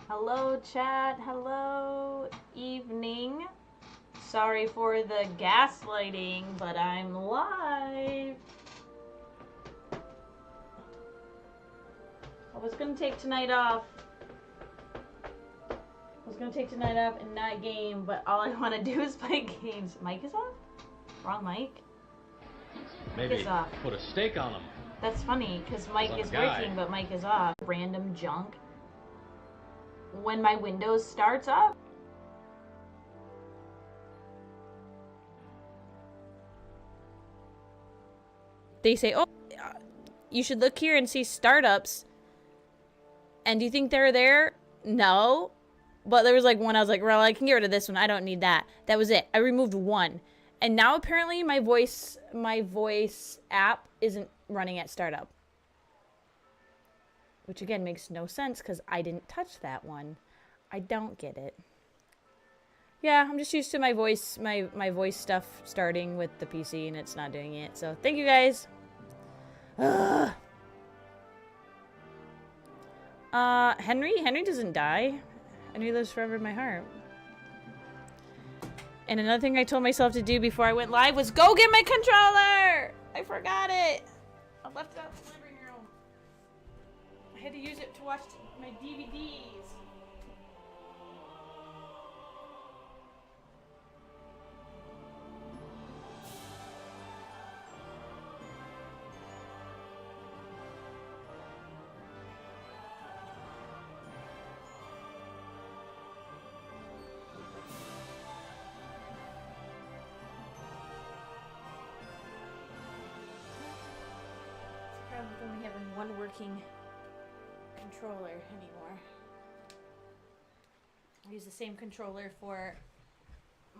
Hello, chat. Hello, evening. Sorry for the gaslighting, but I'm live. I was gonna take tonight off. And not game, but all I want to do is play games. Mic is off? Wrong mic? Maybe Mic is off. put a stake on him. That's funny, because mic is working, but mic is off. Random junk. When my Windows starts up, they say, oh, you should look here and see startups. And do you think they're there? No. But there was like one, I was like, well, I can get rid of this one. I don't need that. That was it. I removed one. And now apparently my voice app isn't running at startup. Which again makes no sense because I didn't touch that one. I don't get it. Yeah, I'm just used to my voice stuff starting with the PC and it's not doing it. So thank you guys. Ugh. Henry doesn't die. Henry lives forever in my heart. And another thing I told myself to do before I went live was go get my controller! I forgot it. I left it out in the living room. I had to use it to watch my DVDs. Only having one working controller anymore. I use the same controller for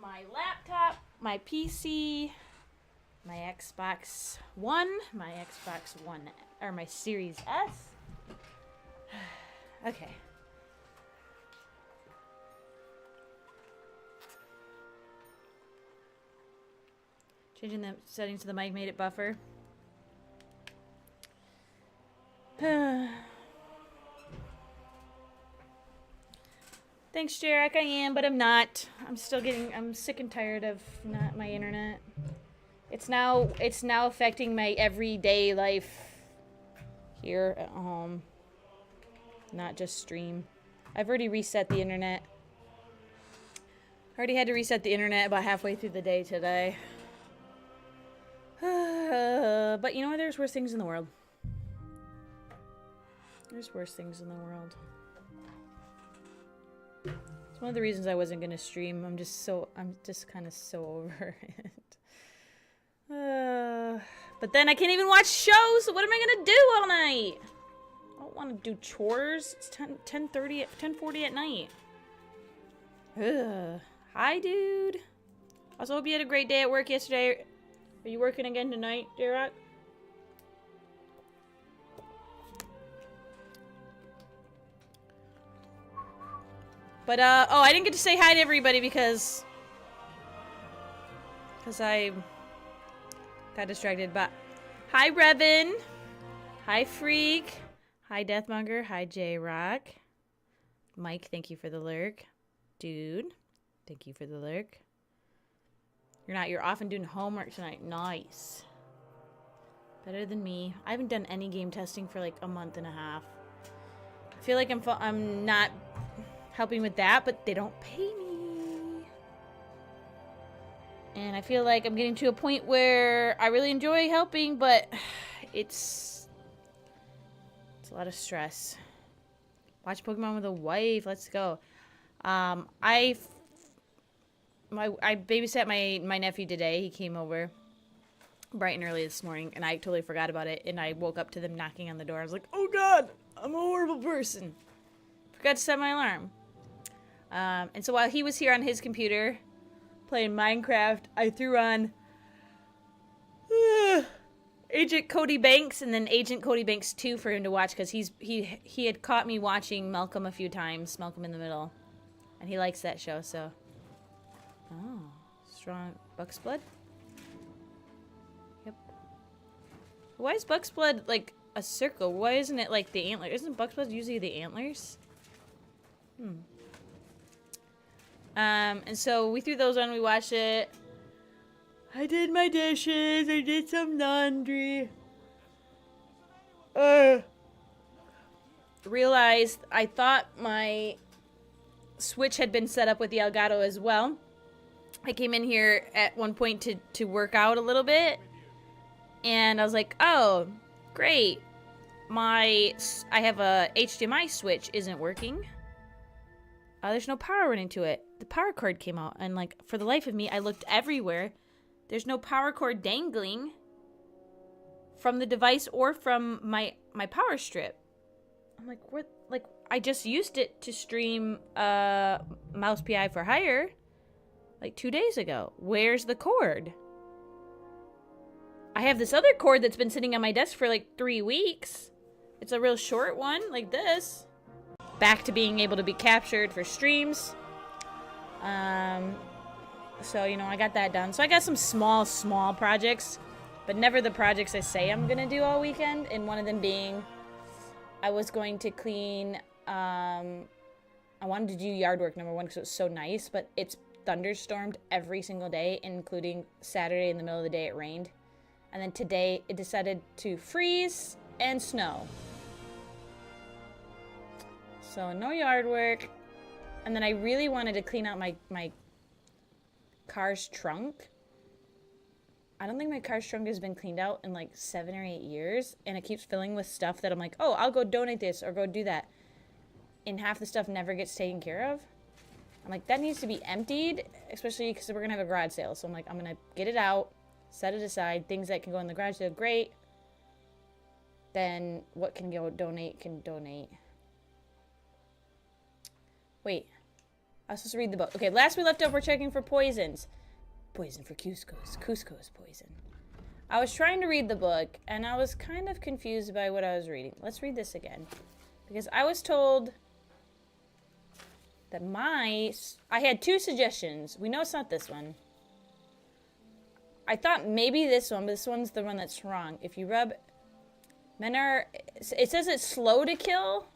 my laptop, my PC, my Xbox One, or my Series S. Okay. Changing the settings to the mic made it buffer. Thanks, Jarek. I am, but I'm not. I'm sick and tired of not my internet. It's now affecting my everyday life here at home. Not just stream. I've already reset the internet. I already had to reset the internet about halfway through the day today. But you know what? There's worse things in the world. There's worse things in the world. It's one of the reasons I wasn't gonna stream. I'm just kind of so over it. But then I can't even watch shows, so what am I gonna do all night? I don't want to do chores. It's 10:40 at night. Ugh. Hi, dude. Also, hope you had a great day at work yesterday. Are you working again tonight, J-Rock? But, oh, I didn't get to say hi to everybody because I got distracted. But, hi, Revin. Hi, Freak. Hi, Deathmonger. Hi, J-Rock. Mike, thank you for the lurk. Dude, thank you for the lurk. You're off and doing homework tonight. Nice. Better than me. I haven't done any game testing for like a month and a half. I feel like I'm not helping with that, but they don't pay me. And I feel like I'm getting to a point where I really enjoy helping, but it's a lot of stress. Watch Pokemon with a wife. Let's go. I babysat my nephew today. He came over bright and early this morning, and I totally forgot about it. And I woke up to them knocking on the door. I was like, oh God, I'm a horrible person. Forgot to set my alarm. And so while he was here on his computer playing Minecraft, I threw on Agent Cody Banks and then Agent Cody Banks 2 for him to watch because he had caught me watching Malcolm a few times, Malcolm in the Middle, and he likes that show. So, oh, strong Buck's Blood. Yep. Why is Buck's Blood like a circle? Why isn't it like the antler? Isn't Buck's Blood usually the antlers? And so we threw those on, we watched it. I did my dishes, I did some laundry. Realized I thought my Switch had been set up with the Elgato as well. I came in here at one point to work out a little bit. And I was like, oh, great. I have a HDMI switch isn't working. There's no power running to it. The power cord came out. And like, for the life of me, I looked everywhere. There's no power cord dangling from the device or from my power strip. I'm like, what? Like, I just used it to stream Mouse PI for Hire like 2 days ago. Where's the cord? I have this other cord that's been sitting on my desk for like 3 weeks. It's a real short one, like this. Back to being able to be captured for streams. So, you know, I got that done. So I got some small projects, but never the projects I say I'm gonna do all weekend. And one of them being, I was going to clean, I wanted to do yard work, number one, because it was so nice, but it's thunderstormed every single day, including Saturday in the middle of the day it rained. And then today it decided to freeze and snow. So no yard work. And then I really wanted to clean out my car's trunk. I don't think my car's trunk has been cleaned out in like 7 or 8 years. And it keeps filling with stuff that I'm like, oh, I'll go donate this or go do that. And half the stuff never gets taken care of. I'm like, that needs to be emptied, especially because we're going to have a garage sale. So I'm like, I'm going to get it out, set it aside. Things that can go in the garage sale, great. Then what can go donate can donate. Wait. I was supposed to read the book. Okay, last we left off, we're checking for poisons. Poison for Cusco's. Cusco's poison. I was trying to read the book, and I was kind of confused by what I was reading. Let's read this again. Because I was told that I had 2 suggestions. We know it's not this one. I thought maybe this one, but this one's the one that's wrong. If you rub... It says it's slow to kill,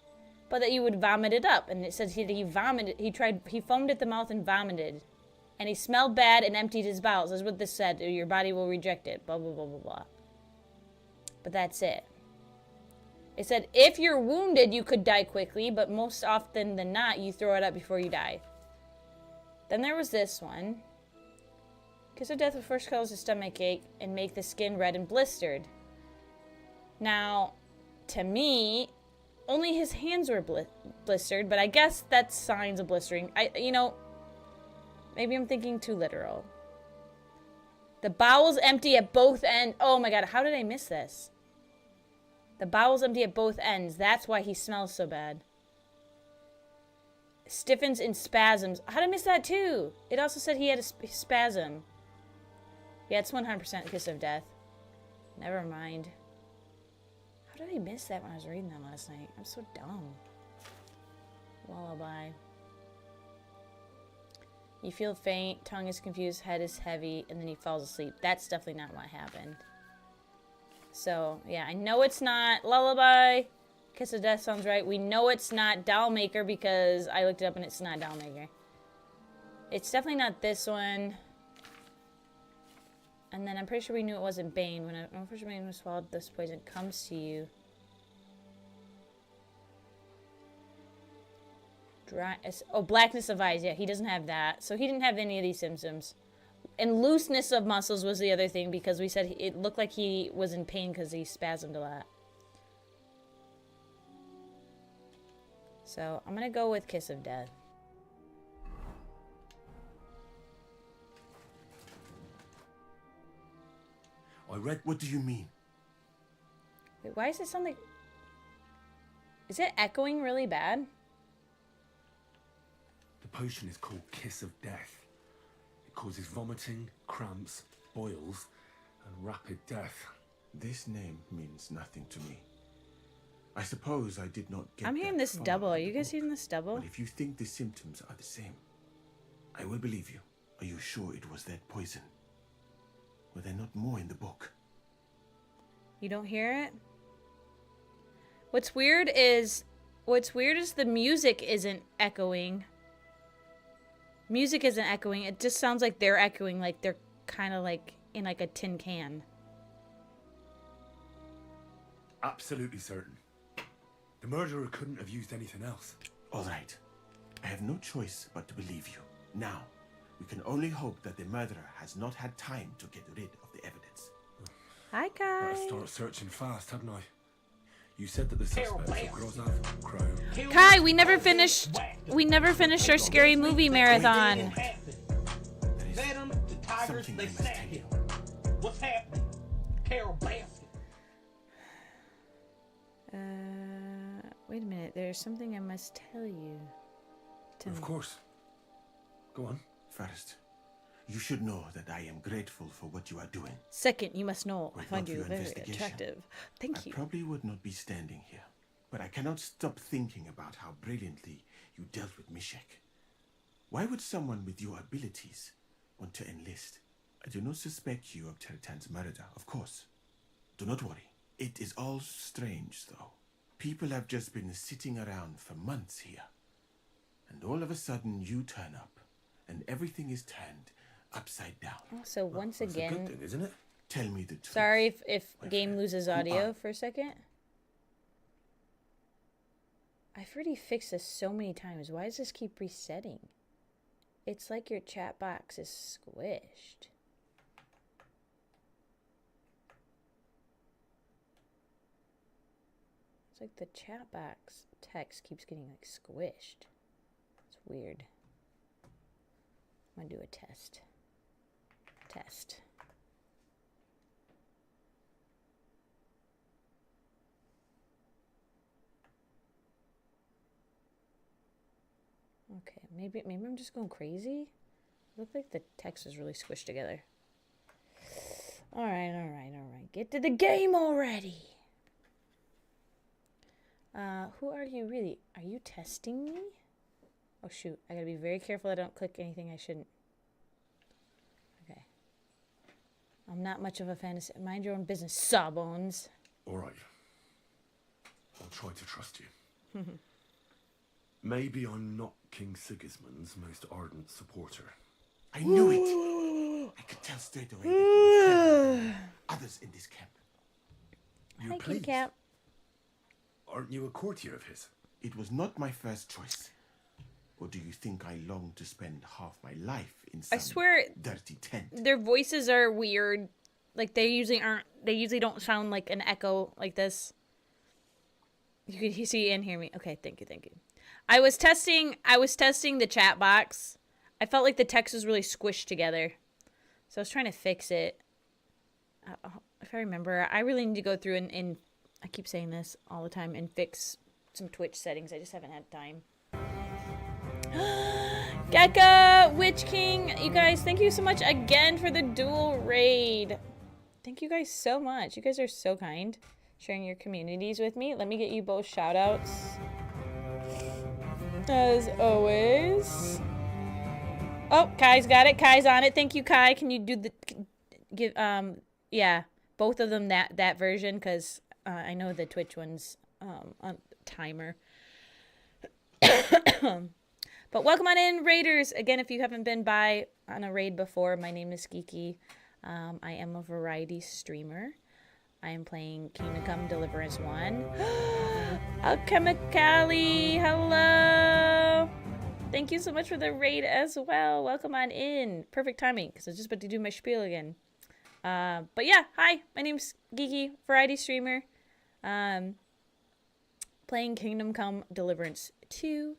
but that you would vomit it up. And it says he foamed at the mouth and vomited. And he smelled bad and emptied his bowels. That's what this said. Your body will reject it. Blah, blah, blah, blah, blah. But that's it. It said, if you're wounded, you could die quickly, but most often than not, you throw it up before you die. Then there was this one. Kiss of death will first cause a stomach ache and make the skin red and blistered. Now, to me, only his hands were blistered, but I guess that's signs of blistering. Maybe I'm thinking too literal. The bowels empty at both ends. Oh my god, how did I miss this? The bowels empty at both ends. That's why he smells so bad. Stiffens in spasms. How did I miss that too? It also said he had a spasm. Yeah, it's 100% kiss of death. Never mind. How did I miss that when I was reading that last night? I'm so dumb. Lullaby. You feel faint, tongue is confused, head is heavy, and then he falls asleep. That's definitely not what happened. So, yeah, I know it's not Lullaby. Kiss of Death sounds right. We know it's not Dollmaker because I looked it up and it's not Dollmaker. It's definitely not this one. And then I'm pretty sure we knew it wasn't Bane. When an unfortunate man who swallowed this poison comes to you. Blackness of eyes. Yeah, he doesn't have that. So he didn't have any of these symptoms. And looseness of muscles was the other thing because we said it looked like he was in pain because he spasmed a lot. So I'm going to go with Kiss of Death. I read, what do you mean? Wait, why does it sound like... Is it echoing really bad? The potion is called Kiss of Death. It causes vomiting, cramps, boils, and rapid death. This name means nothing to me. I suppose I did not get I'm hearing that this far double. Are in you the guys book. hearing this double? But if you think the symptoms are the same, I will believe you. Are you sure it was that poison? Were there not more in the book? You don't hear it? What's weird is What's weird is the music isn't echoing. Music isn't echoing. It just sounds like they're echoing, like they're kind of like in like a tin can. Absolutely certain. The murderer couldn't have used anything else. All right. I have no choice but to believe you. Now, we can only hope that the murderer has not had time to get rid of the evidence. Hi, Kai. Better start searching fast, hadn't I? You said that the suspects were Grozav, Crow. Kai, we never finished our scary movie marathon. There is something I must tell you. What's happening? Carol Baskin. Wait a minute. There's something I must tell you. Of course. Go on. First, you should know that I am grateful for what you are doing. Second, you must know I Were it find not for you your very investigation, attractive. Thank I you. probably would not be standing here, but I cannot stop thinking about how brilliantly you dealt with Mishek. Why would someone with your abilities want to enlist? I do not suspect you of Tertan's murder, of course. Do not worry. It is all strange, though. People have just been sitting around for months here, and all of a sudden you turn up, and everything is turned upside down. So once That's a good again, thing, isn't it? Tell me the truth. sorry if my game friend. loses Who audio are- for a second. I've already fixed this so many times. Why does this keep resetting? It's like your chat box is squished. It's like the chat box text keeps getting like squished. It's weird. I'm gonna do a test. Test. Okay, maybe I'm just going crazy. It looked like the text was really squished together. All right. Get to the game already. Who are you really? Are you testing me? Oh shoot, I gotta be very careful I don't click anything I shouldn't. Okay. I'm not much of a fantasy. Mind your own business, Sawbones. All right. I'll try to trust you. Maybe I'm not King Sigismund's most ardent supporter. I knew it. I could tell straight away that you were cleverer than others in this camp. You're Hi, King pleased. Cap. Aren't you a courtier of his? It was not my first choice. Or do you think I long to spend half my life in some I swear dirty tent? their voices are weird. Like they usually don't sound like an echo like this. You can see and hear me. Okay, thank you. I was testing the chat box. I felt like the text was really squished together. So I was trying to fix it. If I remember, I really need to go through and I keep saying this all the time and fix some Twitch settings. I just haven't had time. Gekka, Witch King, you guys, thank you so much again for the dual raid. Thank you guys so much. You guys are so kind, sharing your communities with me. Let me get you both shout outs. As always. Oh, Kai's got it. Kai's on it. Thank you, Kai. Can you do yeah, both of them that version, because I know the Twitch one's on timer. But welcome on in, raiders. Again, if you haven't been by on a raid before, my name is Geeky. I am a variety streamer. I am playing Kingdom Come Deliverance 1. Alchemically, hello. Thank you so much for the raid as well. Welcome on in. Perfect timing, because I was just about to do my spiel again. But yeah, hi. My name's Geeky, variety streamer. Playing Kingdom Come Deliverance 2.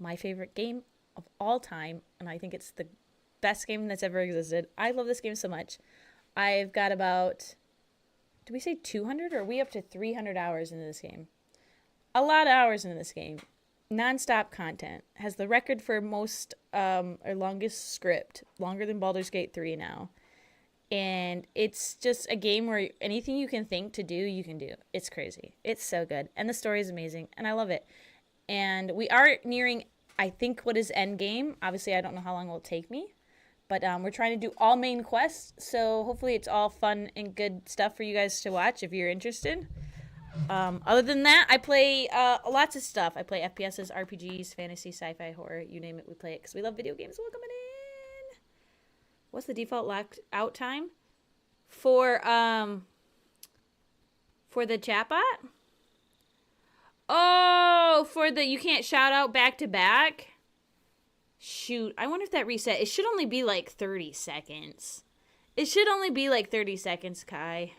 My favorite game of all time, and I think it's the best game that's ever existed. I love this game so much. I've got about, did we say 200 or are we up to 300 hours into this game? A lot of hours into this game. Non-stop content. Has the record for most or longest script, longer than Baldur's Gate 3 now. And it's just a game where anything you can think to do, you can do. It's crazy. It's so good. And the story is amazing, and I love it. And we are nearing, I think, what is end game. Obviously, I don't know how long it will take me. But we're trying to do all main quests. So hopefully it's all fun and good stuff for you guys to watch if you're interested. Other than that, I play lots of stuff. I play FPSs, RPGs, fantasy, sci-fi, horror, you name it, we play it because we love video games. Welcome in. What's the default locked out time for the chatbot? Oh, for the you can't shout out back to back. Shoot, I wonder if that reset. It should only be like 30 seconds. It should only be like 30 seconds, Kai.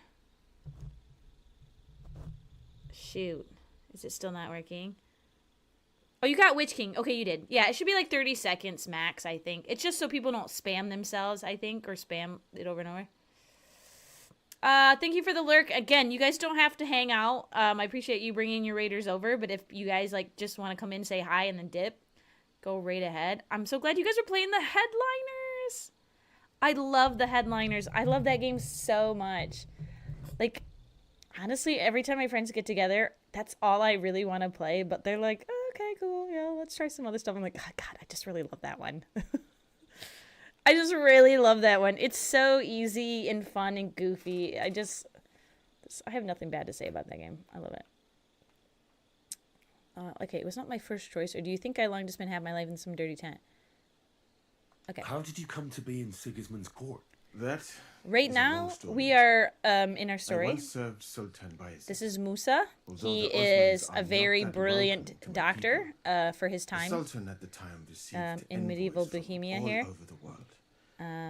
Shoot. Is it still not working? Oh, you got Witch King. Okay, you did. Yeah, it should be like 30 seconds max, I think. It's just so people don't spam themselves, I think, or spam it over and over. Thank you for the lurk. Again, you guys don't have to hang out. I appreciate you bringing your raiders over, but if you guys like just want to come in, say hi, and then dip, go right ahead. I'm so glad you guys are playing the headliners. I love the headliners. I love that game so much. Like, honestly, every time my friends get together, that's all I really want to play. But they're like, oh, okay, cool. Yeah, let's try some other stuff. I'm like, oh, God, I just really love that one. I just really love that one. It's so easy and fun and goofy. I have nothing bad to say about that game. I love it. Okay, it was not my first choice. Or do you think I long to spend half my life in some dirty tent? Okay. How did you come to be in Sigismund's court? That right is a now, long story. we are in our story. I once served Sultan Bayezid. This is Musa. Although He the Osmans is are a not very that brilliant welcome to my doctor people. for his The time. Sultan at the time received in medieval envoys from Bohemia all here. over the world.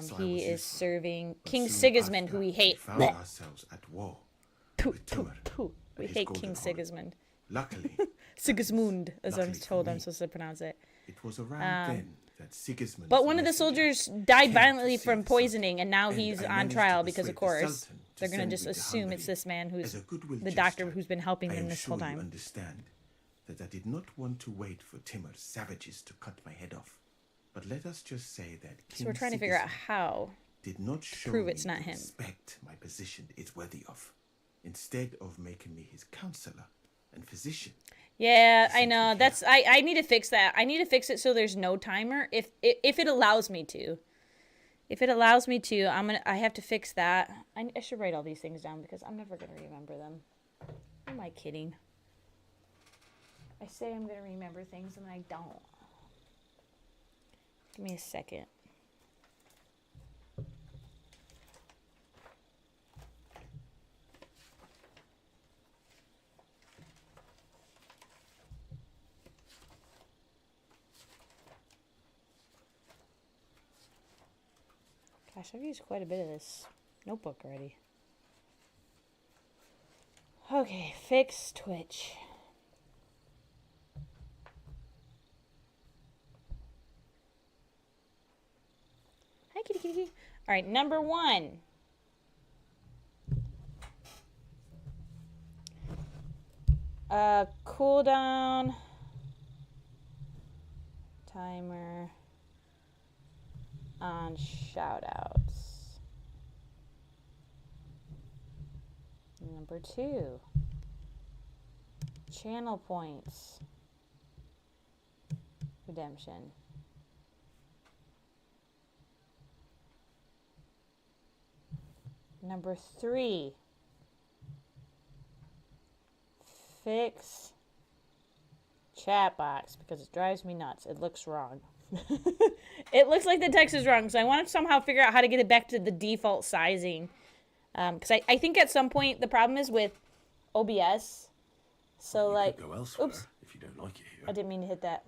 So I He was is useful. serving But King soon Sigismund, after, who we hate. found ourselves at war Pooh, with pooh, Timur pooh. We and his hate golden King horn. Sigismund. Luckily, Sigismund, as I'm Luckily for told I'm me, supposed to pronounce it. it was around then that Sigismund. But one of the soldiers died violently from poisoning, and now And he's I on managed to trial because, of persuade the course, Sultan to they're going send to just me to assume it's Hungary this man who's as a goodwill the doctor gesture. who's been helping I them am this sure whole you time. understand that I did not want to wait for Timur's savages to cut my head off. But let us just say that So we're trying to figure out how. did not show prove me it's not the him. respect my position is worthy of. Instead of making me his counselor and physician. Yeah, I Simply know. here. That's I need to fix that. I need to fix it so there's no timer. If it allows me to. If it allows me to, I have to fix that. I should write all these things down because I'm never gonna remember them. Who am I kidding? I say I'm gonna remember things and I don't. Give me a second. Gosh, I've used quite a bit of this notebook already. Okay, fix Twitch. Hi, kitty, kitty, kitty. All right, number 1. Cooldown. Timer. On shoutouts. Number 2. Channel points. Redemption. Number 3. Fix chat box because it drives me nuts. It looks wrong. It looks like the text is wrong, so I want to somehow figure out how to get it back to the default sizing. Because I think at some point the problem is with OBS. So You like, could go elsewhere oops, if you don't like it here. I didn't mean to hit that.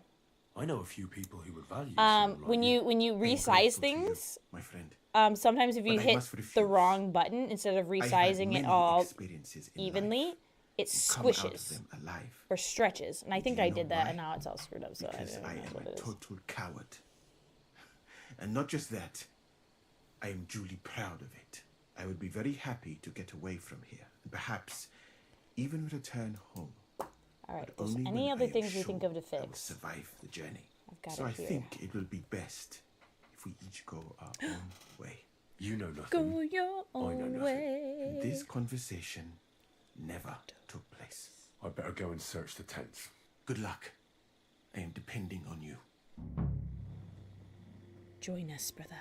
I know a few people who would value someone like When you I am resize grateful to you, things, my friend. sometimes if you But I hit must the refuse. wrong button instead of I had resizing it many all experiences in evenly, life it and come out of squishes them alive. or stretches. And I think Do you I know did that, why? and now it's all screwed up. So Because don't I know am what a it is. total coward. And not just that, I am duly proud of it. I would be very happy to get away from here, and perhaps even return home. All right. But If there's only any when other I am things we sure think of to I will fix, survive the journey. I've got So it I here. think it will be best if we each go our own way. You know nothing. Go your I know own nothing. way. And this conversation never took place. I better go and search the tents. Good luck. I am depending on you. Join us, brother.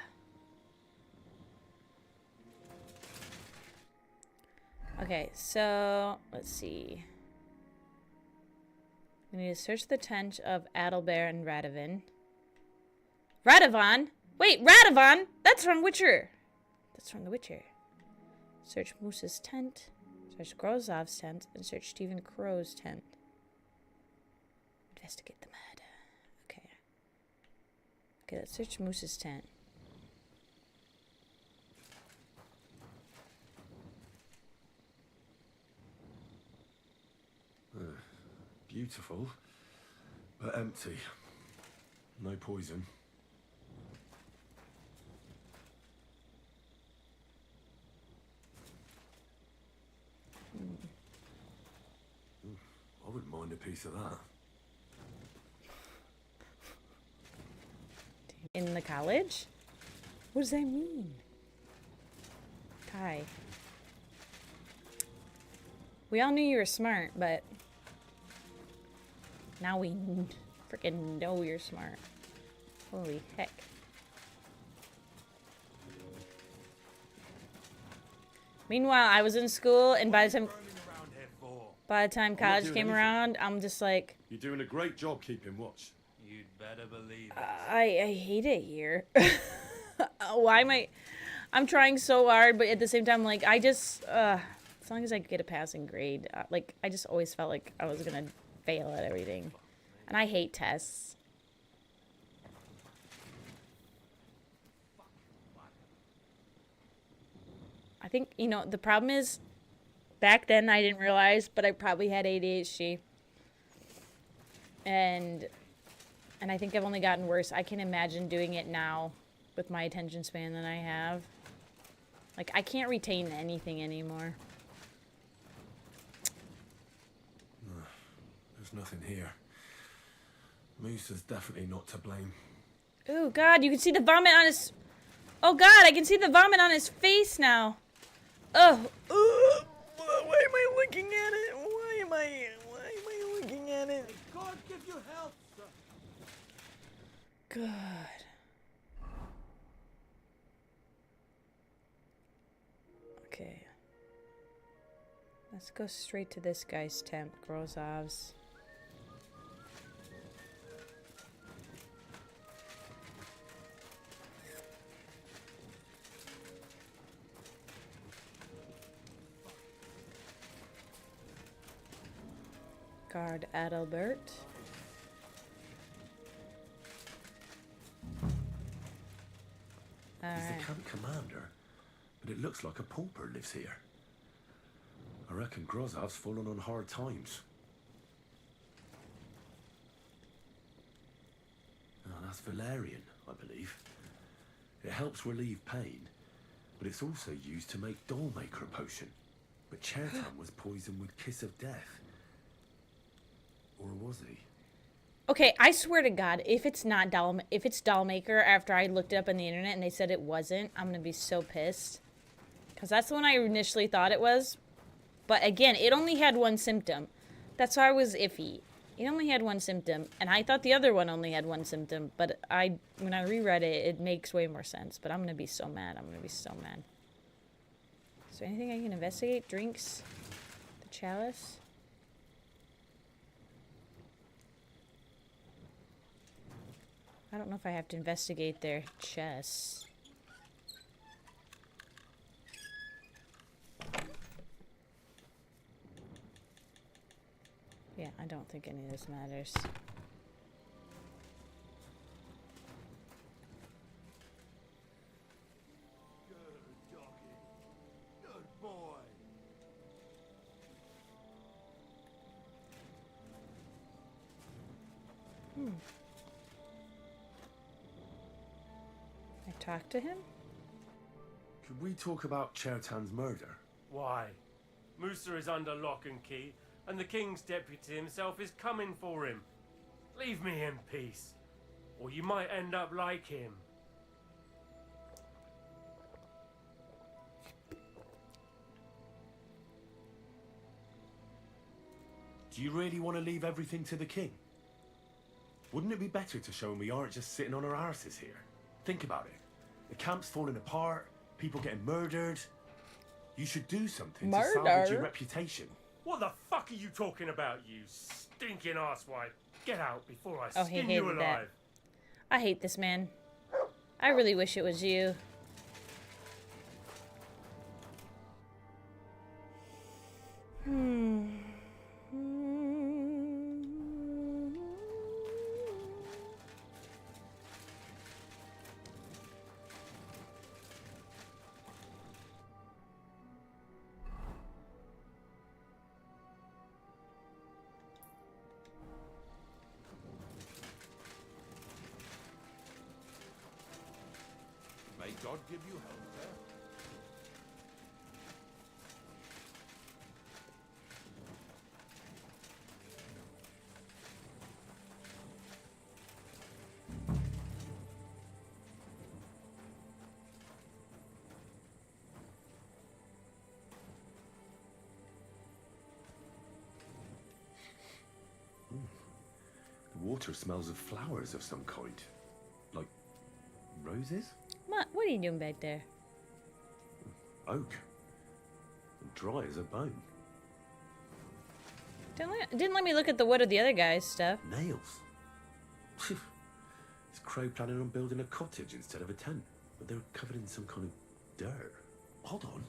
Okay, Okay, so let's see. We need to search the tent of Adalbert and Radovan. Radovan? Wait, Radovan? That's from Witcher. That's from The Witcher. Search Moose's tent. Search Grozov's tent. And search Stephen Crow's tent. Investigate the murder. Okay. Okay, let's search Moose's tent. Beautiful, but empty. No poison. I wouldn't mind a piece of that. In the college? What does that mean? Kai. We all knew you were smart, but now we freaking know you're smart. Holy heck. Meanwhile, I was in school, and by the time college came around, I'm just like, You're doing a great job keeping watch. You'd better believe it. I hate it here. Why am I'm trying so hard, but at the same time, like, I just, as long as I get a passing grade, like, I just always felt like I was gonna fail at everything. And I hate tests. I think, you know, the problem is, back then I didn't realize, but I probably had ADHD. And I think I've only gotten worse. I can imagine doing it now with my attention span that I have. Like, I can't retain anything anymore. There's nothing here. Moose is definitely not to blame. Oh, God, you can see the vomit on his... Oh, God, I can see the vomit on his face now. Oh. Why am I looking at it? Why am I looking at it? God give you health, sir. God. Okay. Let's go straight to this guy's tent, Grozov's. Guard Adalbert. He's the camp commander, but it looks like a pauper lives here. I reckon Grozov's fallen on hard times. Oh, that's valerian, I believe. It helps relieve pain, but it's also used to make dollmaker potion. But Chertan was poisoned with kiss of death. Or was he? Okay, I swear to God, if it's not if it's Dollmaker after I looked it up on the internet and they said it wasn't, I'm gonna be so pissed. Cause that's the one I initially thought it was. But again, it only had one symptom. That's why I was iffy. It only had one symptom, and I thought the other one only had one symptom, but when I reread it, it makes way more sense. But I'm gonna be so mad. I'm gonna be so mad. Is there anything I can investigate? Drinks? The chalice? I don't know if I have to investigate their chests. Yeah, I don't think any of this matters. Good doggy. Good boy. I talked to him? Could we talk about Chertan's murder? Why? Musa is under lock and key, and the king's deputy himself is coming for him. Leave me in peace, or you might end up like him. Do you really want to leave everything to the king? Wouldn't it be better to show him we aren't just sitting on our arses here? Think about it. The camp's falling apart, people getting murdered. You should do something to salvage Murder? your reputation. What the fuck are you talking about, you stinking asswipe? Get out before I Oh, he skin you hated alive. that. I hate this man. I really wish it was you. May God give you help, sir. The water smells of flowers of some kind. Like roses? What are you doing back there? Oak. And dry as a bone. Didn't let me look at the wood of the other guy's stuff. Nails. Is Crow planning on building a cottage instead of a tent? But they're covered in some kind of dirt. Hold on.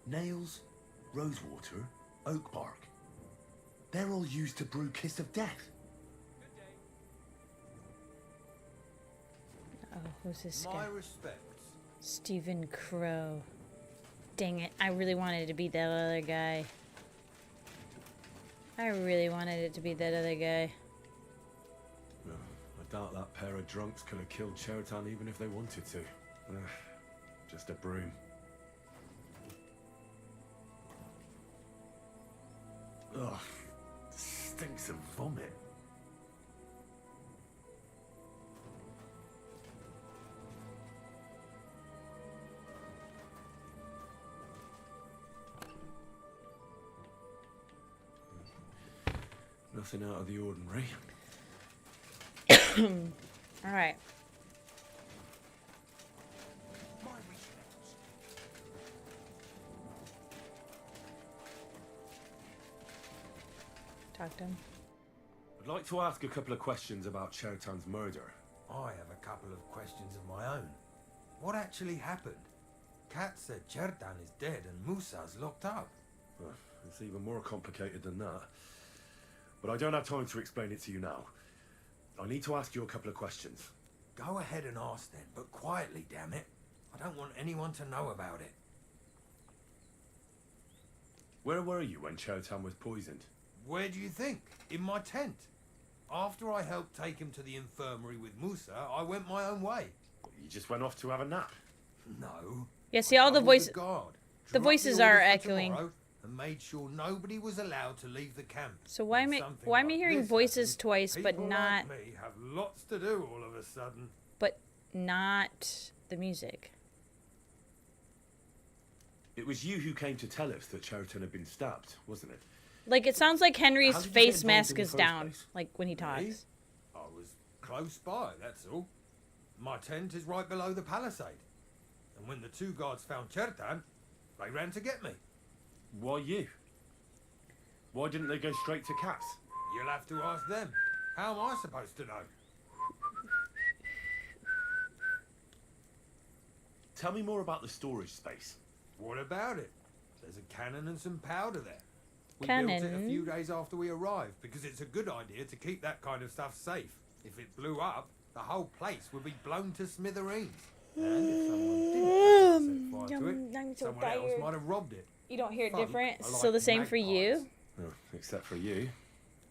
Nails, rosewater, oak bark. They're all used to brew Kiss of Death. Oh, who's this My guy? respects. Stephen Crow. Dang it, I really wanted it to be that other guy. I really wanted it to be that other guy. Well, I doubt that pair of drunks could have killed Cheriton even if they wanted to. Just a broom. Ugh, stinks of vomit. Nothing out of the ordinary. All right. My respects. Talk to him. I'd like to ask a couple of questions about Cheriton's murder. I have a couple of questions of my own. What actually happened? Kat said Chertan is dead and Musa's locked up. Well, it's even more complicated than that. But I don't have time to explain it to you now. I need to ask you a couple of questions. Go ahead and ask then, but quietly, damn it. I don't want anyone to know about it. Where were you when Cheriton was poisoned? Where do you think? In my tent. After I helped take him to the infirmary with Musa, I went my own way. You just went off to have a nap. No. Yeah, see, I all the doubled voice, guard, the drew up voices orders are for echoing. tomorrow, and made sure nobody was allowed to leave the camp. So why am When I something why am I like hearing this voices happens, twice, but people not like me have lots to do all of a sudden. the music? It was you who came to tell us that Cheriton had been stabbed, wasn't it? Like it sounds like Henry's How did you get face involved mask in the is first down, place? like when he talks. I was close by, that's all. My tent is right below the palisade. And when the two guards found Chertan, they ran to get me. Why you? Why didn't they go straight to Cass? You'll have to ask them. How am I supposed to know? Tell me more about the storage space. What about it? There's a cannon and some powder there. We built it a Cannon? few days after we arrived because it's a good idea to keep that kind of stuff safe. If it blew up, the whole place would be blown to smithereens. And if someone didn't set fire to it, I'm so someone else tired. might have robbed it. You don't hear it Fun. different? I Still the like same for you? magpies. Oh, except for you,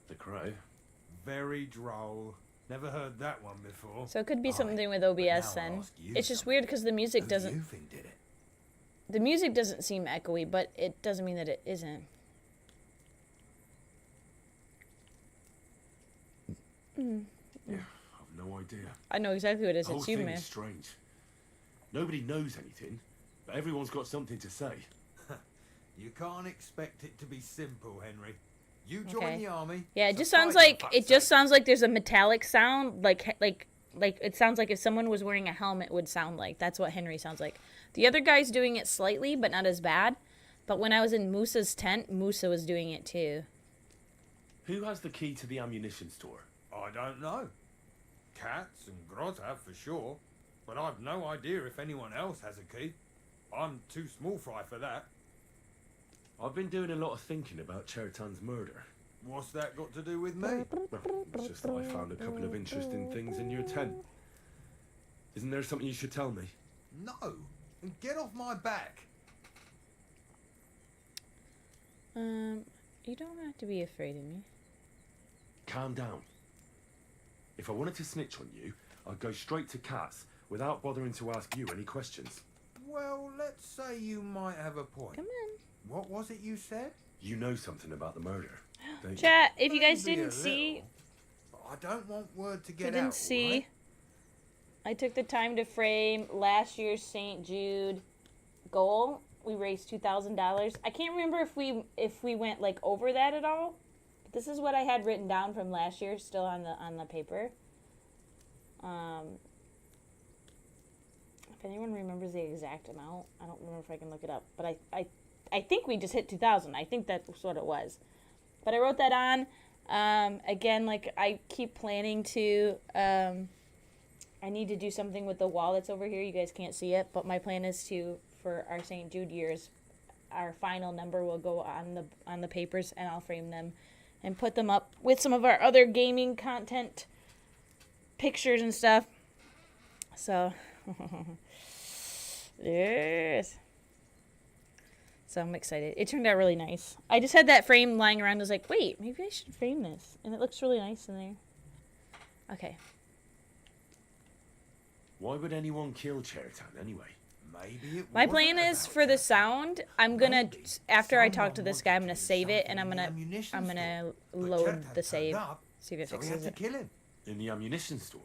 the crow. Very droll. Never heard that one before. So it could be Aye, something with but OBS now I'll then. ask you It's just something. weird because the music Who doesn't do you think did it? the music doesn't seem echoey, but it doesn't mean that it isn't. Yeah, I've no idea. I know exactly what it is. The whole It's you, thing man. is strange. Nobody knows anything, but everyone's got something to say. You can't expect it to be simple, Henry. You join Okay. the army. Yeah, it so just sounds fight, like for it fuck's just sake. sounds like there's a metallic sound, like it sounds like if someone was wearing a helmet would sound like. That's what Henry sounds like. The other guy's doing it slightly, but not as bad. But when I was in Musa's tent, Musa was doing it too. Who has the key to the ammunition store? I don't know. Cats and Groza for sure, but I've no idea if anyone else has a key. I'm too small fry for that. I've been doing a lot of thinking about Chertan's murder. What's that got to do with me? It's just that I found a couple of interesting things in your tent. Isn't there something you should tell me? No, and get off my back. You don't have to be afraid of me. Calm down. If I wanted to snitch on you, I'd go straight to Katz without bothering to ask you any questions. Well, let's say you might have a point. Come on. What was it you said? You know something about the murder, don't you? Chat, if you guys Maybe a didn't see, little, but I don't want word to if get you out. didn't see, right? I took the time to frame last year's St. Jude goal. We raised $2,000. I can't remember if we went like over that at all. But this is what I had written down from last year, still on the paper. If anyone remembers the exact amount, I don't remember if I can look it up. But I think we just hit 2,000. I think that's what it was. But I wrote that on. Again, like I keep planning to. I need to do something with the wall that's over here. You guys can't see it, but my plan is to, for our St. Jude years, our final number will go on the papers, and I'll frame them and put them up with some of our other gaming content pictures and stuff. So, yes. So I'm excited. It turned out really nice. I just had that frame lying around. I was like, wait, maybe I should frame this. And it looks really nice in there. Okay. Why would anyone kill Chertan anyway? Maybe it My wasn't plan is about for the that. sound, I'm gonna, Maybe after I talk to someone this guy, I'm wanted gonna to do save it, and something I'm in the ammunition gonna store, but load Chertan the turned save. up, See if it so we had fixes to it. kill him. In the ammunition store?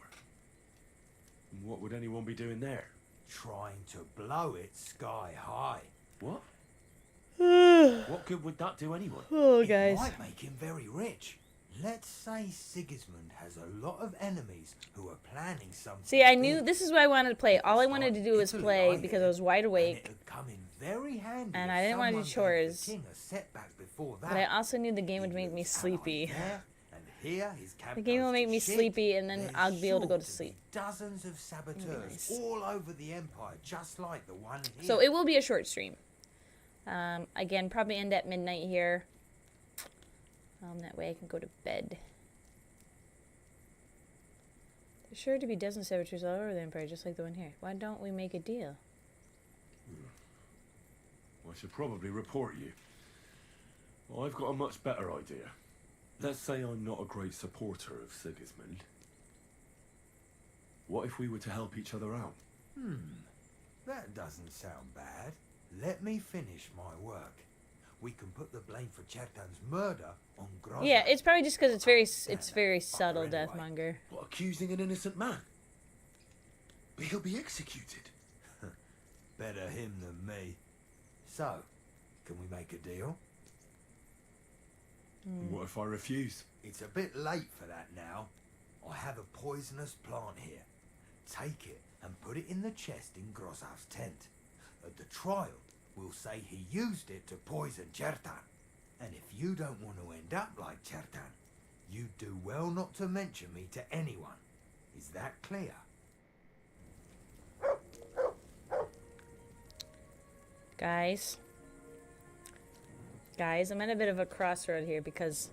And what would anyone be doing there? Trying to blow it sky high. What? What good would that do anyone? Oh, It guys. might make him very rich. Let's say Sigismund has a lot of enemies who are planning something. See, I knew big. this is what I wanted to play. All I wanted to do was Italy, play I because hear, I was wide and awake, it'd come in very handy and if I didn't want to do someone gave the chores. king a setback before that. But I also knew the game would He'd make me lose sleepy. allies there, and here his camp The game goes will make to me shit. sleepy, and then There's I'll be able to go sure to be sleep. Dozens of saboteurs nice. all over the empire, just like the one here. So it will be a short stream. Again, probably end at midnight here. That way I can go to bed. There's sure to be dozens of saboteurs all over the empire, just like the one here. Why don't we make a deal? I should probably report you. I've got a much better idea. Let's say I'm not a great supporter of Sigismund. What if we were to help each other out? That doesn't sound bad. Let me finish my work. We can put the blame for Chertan's murder on Groza. Yeah, it's probably just because it's very subtle, anyway. Deathmonger. What, accusing an innocent man? But he'll be executed. Better him than me. So, can we make a deal? What if I refuse? It's a bit late for that now. I have a poisonous plant here. Take it and put it in the chest in Grozav's tent. At the trial, we'll say he used it to poison Chertan. And if you don't want to end up like Chertan, you do well not to mention me to anyone. Is that clear? Guys, I'm at a bit of a crossroad here because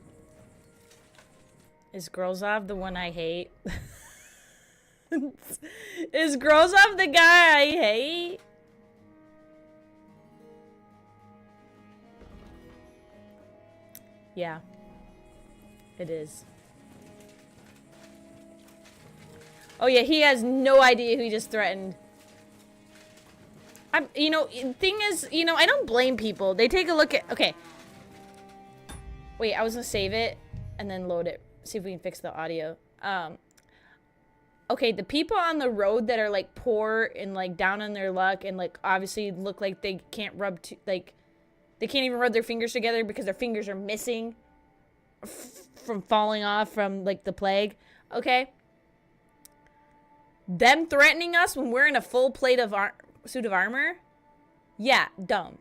is Grozov the one I hate? Is Grozov the guy I hate? Yeah, it is. Oh yeah, he has no idea who he just threatened. Thing is, I don't blame people. They take a look at, okay. Wait, I was gonna save it and then load it. See if we can fix the audio. Okay, the people on the road that are like poor and like down on their luck and like obviously look like they can't they can't even rub their fingers together because their fingers are missing from falling off from like the plague. Okay. Them threatening us when we're in a full suit of armor? Yeah, dumb.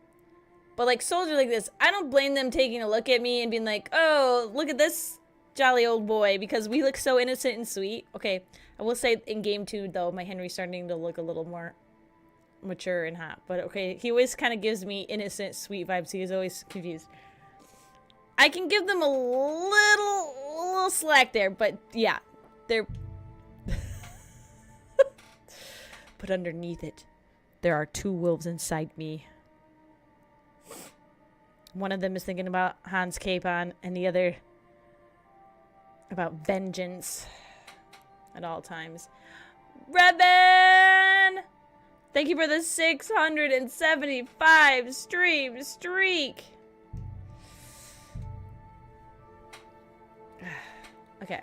But like soldiers like this, I don't blame them taking a look at me and being like, oh, look at this jolly old boy, because we look so innocent and sweet. Okay, I will say in game 2 though, my Henry's starting to look a little more mature and hot. But okay, he always kind of gives me innocent, sweet vibes. He is always confused. I can give them a little slack there, but yeah, they're... But underneath it, there are 2 wolves inside me. One of them is thinking about Hans Capon, and the other about vengeance at all times. Revan! Thank you for the 675 stream streak. Okay.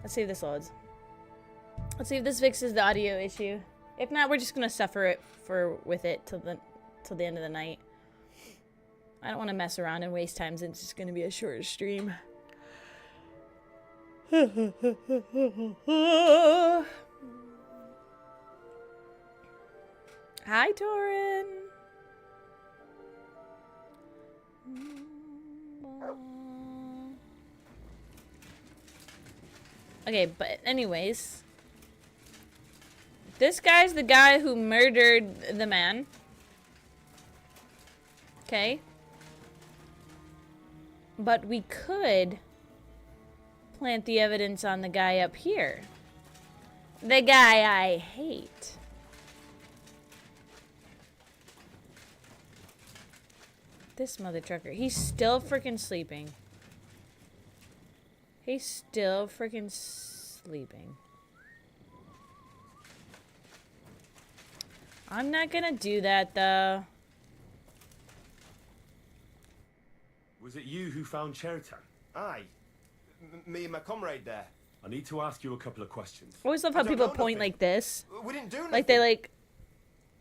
Let's see if this loads. Let's see if this fixes the audio issue. If not, we're just gonna suffer it with it till the end of the night. I don't want to mess around and waste time since it's just gonna be a shorter stream. Hi, Torin. Okay, but anyways, this guy's the guy who murdered the man. Okay. But we could plant the evidence on the guy up here. The guy I hate. This mother trucker. He's still freaking sleeping. He's still freaking sleeping. I'm not gonna do that though. Was it you who found Chertan? Aye. Me and my comrade there. I need to ask you a couple of questions. I always love how people point like this. We didn't do nothing. Like they like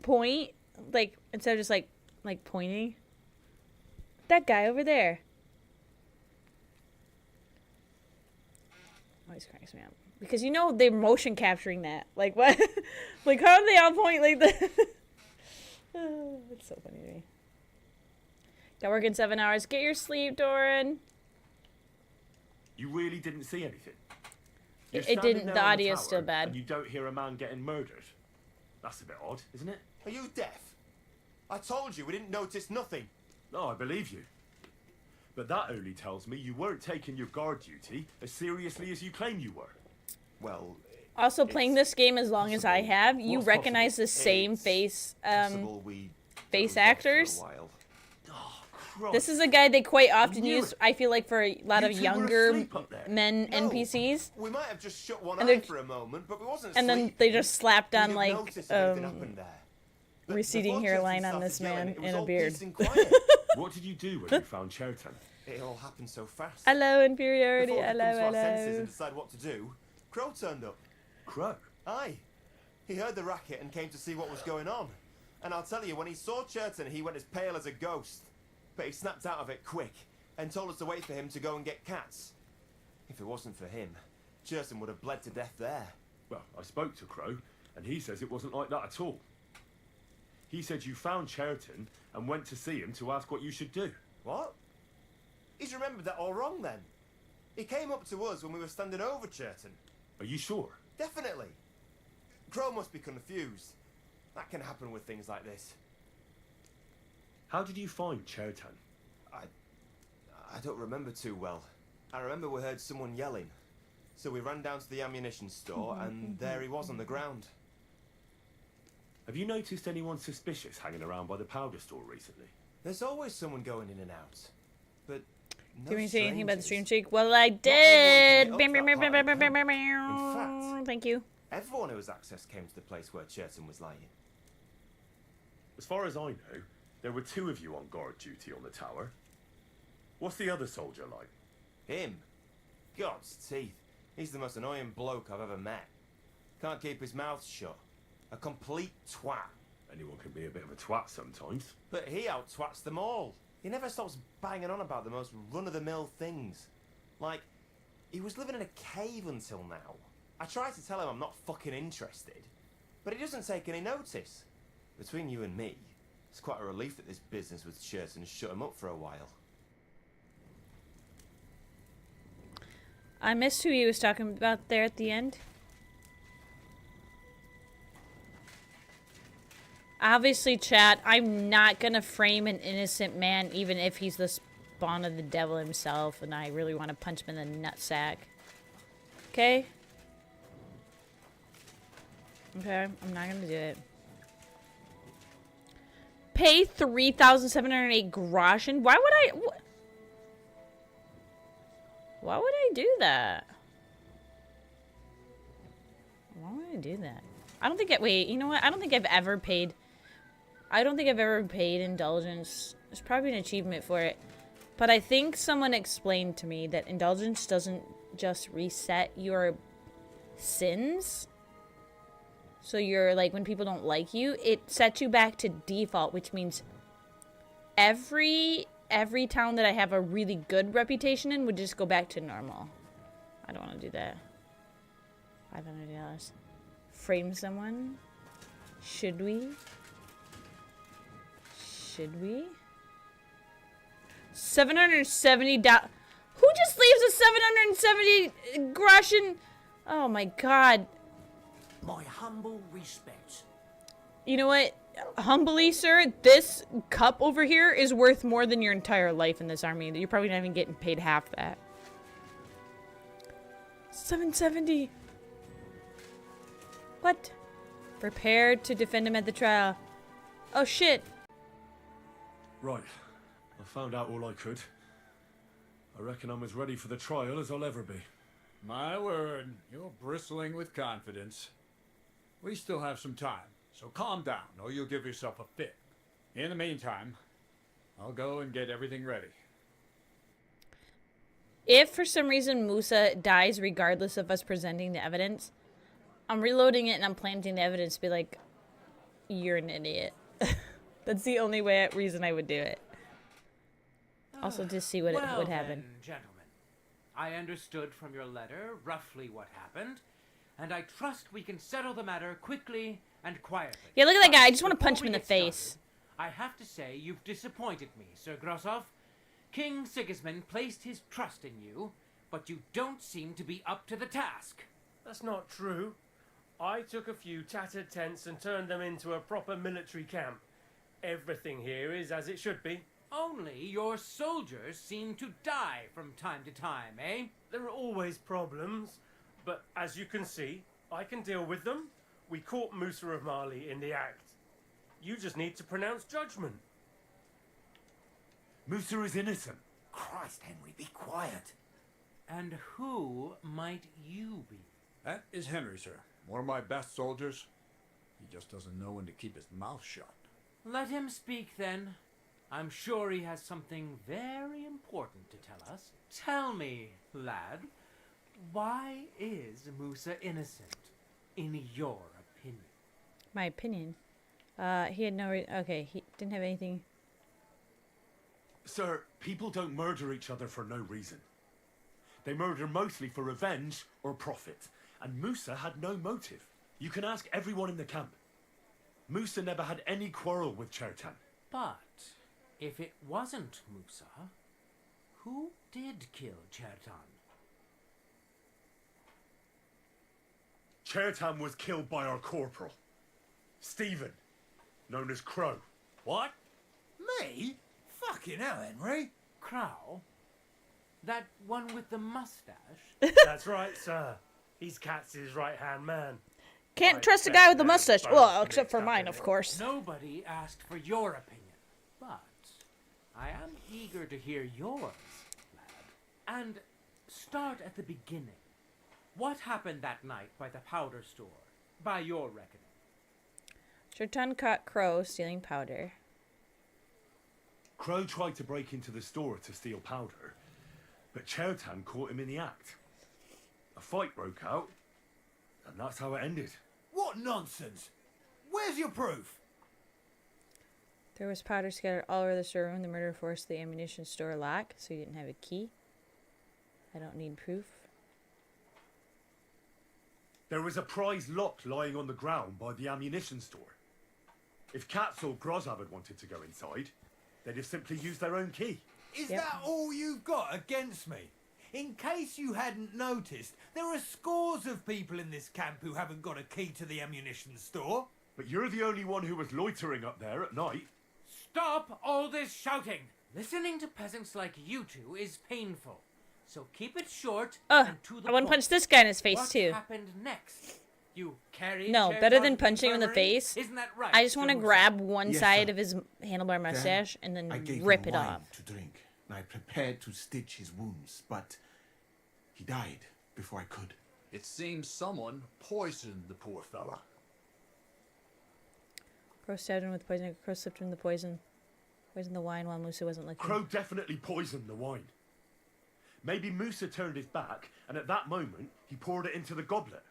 point, like instead of just like pointing. That guy over there. Always cracks me up. Because you know they're motion capturing that. Like what? Like how do they all point like that? Oh, it's so funny to me. Got work in 7 hours. Get your sleep, Doran. You really didn't see anything? It didn't. The audio's still bad. And you don't hear a man getting murdered. That's a bit odd, isn't it? Are you deaf? I told you we didn't notice nothing. No, I believe you. But that only tells me you weren't taking your guard duty as seriously as you claim you were. Well, also playing this game as long as I possible. have, you What's recognize the possible? same It's face possible we face dozed off for a actors. while. Oh, Christ. This is a guy they quite often knew use, it. I feel like, for a lot You of two were younger asleep up there. men No, NPCs. We might have just shut one And eye they're- for a moment, but we wasn't And then asleep. they just slapped We'd on have like noticed if anything happened there. But receding before hairline Chilton on this started man yelling, it was and a all beard. peace and quiet. What did you do when you found Chertan? It all happened so fast. Hello, inferiority. Before we Hello, come to our senses hello. and decide what to do, Crow turned up. Crow? Aye. He heard the racket and came to see what was going on. And I'll tell you, when he saw Churton, he went as pale as a ghost. But he snapped out of it quick and told us to wait for him to go and get cats. If it wasn't for him, Churton would have bled to death there. Well, I spoke to Crow, and he says it wasn't like that at all. He said you found Chertan and went to see him to ask what you should do. What? He's remembered that all wrong then. He came up to us when we were standing over Churton. Are you sure? Definitely. Crow must be confused. That can happen with things like this. How did you find Chertan? I don't remember too well. I remember we heard someone yelling. So we ran down to the ammunition store and there he was on the ground. Have you noticed anyone suspicious hanging around by the powder store recently? There's always someone going in and out. But no Did we say anything about the stream strangers. streak? Well, I everyone did. can get up that part, In fact- Thank you. Everyone who has access came to the place where Churton was lying. As far as I know, there were 2 of you on guard duty on the tower. What's the other soldier like? Him? God's teeth. He's the most annoying bloke I've ever met. Can't keep his mouth shut. A complete twat. Anyone can be a bit of a twat sometimes. But he out-twats them all. He never stops banging on about the most run-of-the-mill things. Like, he was living in a cave until now. I tried to tell him I'm not fucking interested, but he doesn't take any notice. Between you and me, It's quite a relief that this business with Churton shut him up for a while. I missed who he was talking about there at the end. Obviously, chat, I'm not gonna frame an innocent man even if he's the spawn of the devil himself and I really want to punch him in the nutsack. Okay? Okay, I'm not gonna do it. Pay 3,708 groschen? Why would I... Why would I do that? Why would I do that? I don't think it... Wait, you know what? I don't think I've ever paid... I don't think I've ever paid indulgence. There's probably an achievement for it. But I think someone explained to me that indulgence doesn't just reset your sins. So you're like, when people don't like you, it sets you back to default, which means every town that I have a really good reputation in would just go back to normal. I don't want to do that. $500. Frame someone? Should we? Should we? $770. Who just leaves a 770 groschen? Oh my god. My humble respects. You know what? Humbly, sir, this cup over here is worth more than your entire life in this army. You're probably not even getting paid half that. 770. What? Prepared to defend him at the trial. Oh shit. Right. I found out all I could. I reckon I'm as ready for the trial as I'll ever be. My word, you're bristling with confidence. We still have some time, so calm down, or you'll give yourself a fit. In the meantime, I'll go and get everything ready. If for some reason Musa dies regardless of us presenting the evidence, I'm reloading it and I'm planting the evidence to be like, you're an idiot. That's the only reason I would do it. Also, to see what would happen. Then, gentlemen, I understood from your letter roughly what happened, and I trust we can settle the matter quickly and quietly. Yeah, look at that guy. I just want to punch him in the face. Started, I have to say you've disappointed me, Sir Grosov. King Sigismund placed his trust in you, but you don't seem to be up to the task. That's not true. I took a few tattered tents and turned them into a proper military camp. Everything here is as it should be. Only your soldiers seem to die from time to time, eh? There are always problems, but as you can see, I can deal with them. We caught Musa of Mali in the act. You just need to pronounce judgment. Musa is innocent. Christ, Henry, be quiet. And who might you be? That is Henry, sir. One of my best soldiers. He just doesn't know when to keep his mouth shut. Let him speak, then. I'm sure he has something very important to tell us. Tell me, lad, why is Musa innocent, in your opinion? My opinion? He had no okay, he didn't have anything. Sir, people don't murder each other for no reason. They murder mostly for revenge or profit. And Musa had no motive. You can ask everyone in the camp. Musa never had any quarrel with Chertan. But if it wasn't Musa, who did kill Chertan? Chertan was killed by our corporal, Stephen, known as Crow. What? Me? Fucking hell, Henry. Crow? That one with the mustache? That's right, sir. He's Katz's right-hand man. Can't I trust a expect guy with a there's mustache. both Well, except mixed for up mine, in of it. course. Nobody asked for your opinion, but I am eager to hear yours, lad. And start at the beginning. What happened that night by the powder store, by your reckoning? Chertan caught Crow stealing powder. Crow tried to break into the store to steal powder, but Chertan caught him in the act. A fight broke out, and that's how it ended. What nonsense! Where's your proof? There was powder scattered all over the storeroom. The murderer forced the ammunition store lock, so he didn't have a key. I don't need proof. There was a prize lock lying on the ground by the ammunition store. If Cats or Grozab had wanted to go inside, they'd have simply used their own key. Is Yep. that all you've got against me? In case you hadn't noticed, there are scores of people in this camp who haven't got a key to the ammunition store. But you're the only one who was loitering up there at night. Stop all this shouting! Listening to peasants like you two is painful. So keep it short and to the I want to point. punch this guy in his face What too. happened next? You carried No, chairs better out than of the punching him in the infirmary? face. Isn't that right? I just want to Sir grab one Yes, side sir. of his handlebar mustache and I then gave rip him it wine off. to drink, and I prepared to stitch his wounds, but he died before I could. It seems someone poisoned the poor fella. Crow stabbed him with poison. Crow slipped him the poison. Poisoned the wine while Musa wasn't looking. Crow definitely poisoned the wine. Maybe Musa turned his back, and at that moment, he poured it into the goblet.